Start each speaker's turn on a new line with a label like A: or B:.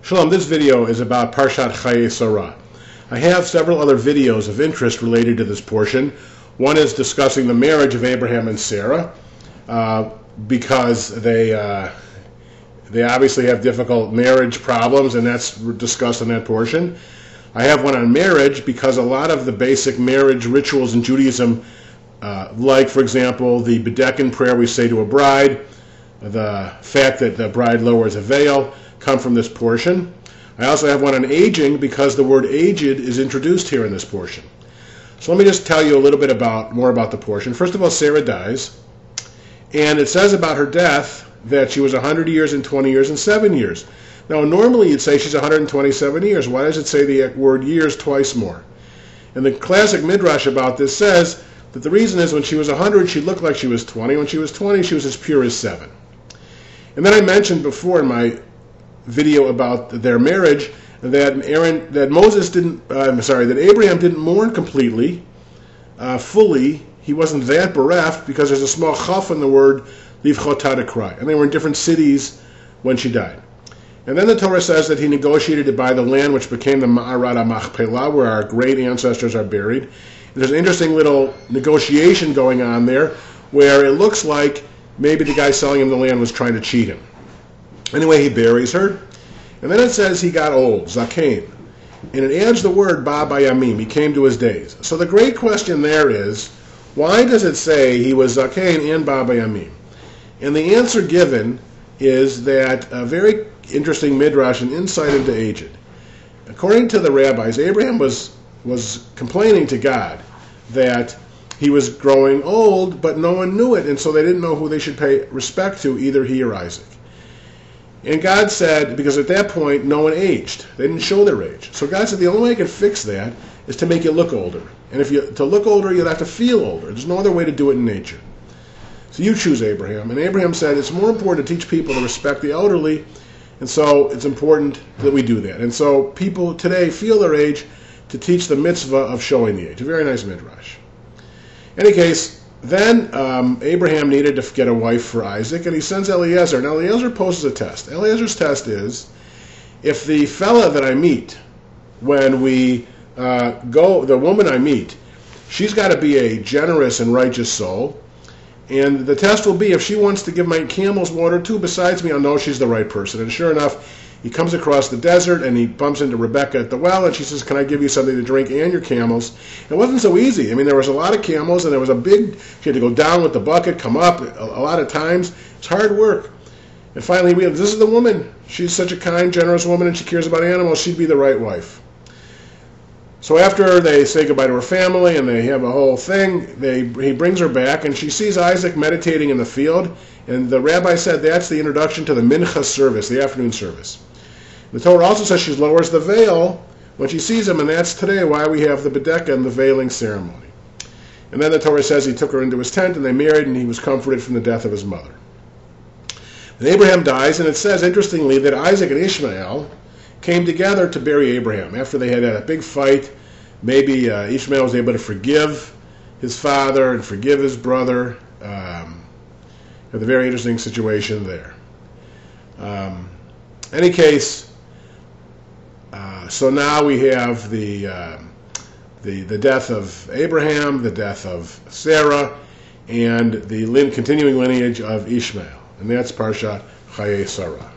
A: Shalom, this video is about Parashat Hayyei. I have several other videos of interest related to this portion. One is discussing the marriage of Abraham and Sarah, because they obviously have difficult marriage problems, and that's discussed in that portion. I have one on marriage because a lot of the basic marriage rituals in Judaism, like, for example, the Bedekin prayer we say to a bride, the fact that the bride lowers a veil, come from this portion. I also have one on aging because the word aged is introduced here in this portion. So let me just tell you a little bit more about the portion. First of all, Sarah dies, and it says about her death that she was 100 years and 20 years and 7 years. Now normally you'd say she's 127 years. Why does it say the word years twice more? And the classic midrash about this says that the reason is when she was 100 she looked like she was 20. When she was 20 she was as pure as 7. And then I mentioned before in my video about their marriage that Abraham didn't mourn completely, fully. He wasn't that bereft because there's a small chaf in the word livchotah, to cry, and they were in different cities when she died. And then the Torah says that he negotiated to buy the land which became the Ma'arat HaMachpelah, where our great ancestors are buried. And there's an interesting little negotiation going on there where it looks like maybe the guy selling him the land was trying to cheat him. Anyway, he buries her, and then it says he got old, zakein, and it adds the word ba bayamim, he came to his days. So the great question there is, why does it say he was zakein and ba bayamim? And the answer given is that a very interesting midrash and insight into aged. According to the rabbis, Abraham was complaining to God that he was growing old, but no one knew it, and so they didn't know who they should pay respect to, either he or Isaac. And God said, because at that point no one aged, they didn't show their age. So God said the only way I can fix that is to make you look older. And to look older, you'll have to feel older. There's no other way to do it in nature. So you choose Abraham. And Abraham said it's more important to teach people to respect the elderly, and so it's important that we do that. And so people today feel their age to teach the mitzvah of showing the age. A very nice midrash. In any case, then Abraham needed to get a wife for Isaac, and he sends Eliezer. Now Eliezer poses a test. Eliezer's test is, if the fella that I meet, when we the woman I meet, she's got to be a generous and righteous soul, and the test will be if she wants to give my camels water too besides me, I'll know she's the right person. And sure enough, he comes across the desert and he bumps into Rebecca at the well, and she says, can I give you something to drink and your camels? It wasn't so easy. I mean, there was a lot of camels, and there was she had to go down with the bucket, come up a lot of times. It's hard work. And finally, we realized, this is the woman. She's such a kind, generous woman, and she cares about animals. She'd be the right wife. So after they say goodbye to her family and they have a whole thing, he brings her back, and she sees Isaac meditating in the field, and the rabbi said that's the introduction to the mincha service, the afternoon service. The Torah also says she lowers the veil when she sees him, and that's today why we have the Bedekin, the veiling ceremony. And then the Torah says he took her into his tent, and they married, and he was comforted from the death of his mother. And Abraham dies, and it says, interestingly, that Isaac and Ishmael came together to bury Abraham. After they had a big fight, maybe Ishmael was able to forgive his father and forgive his brother. A very interesting situation there. Any case, so now we have the death of Abraham, the death of Sarah, and the continuing lineage of Ishmael. And that's Parashat Hayyei.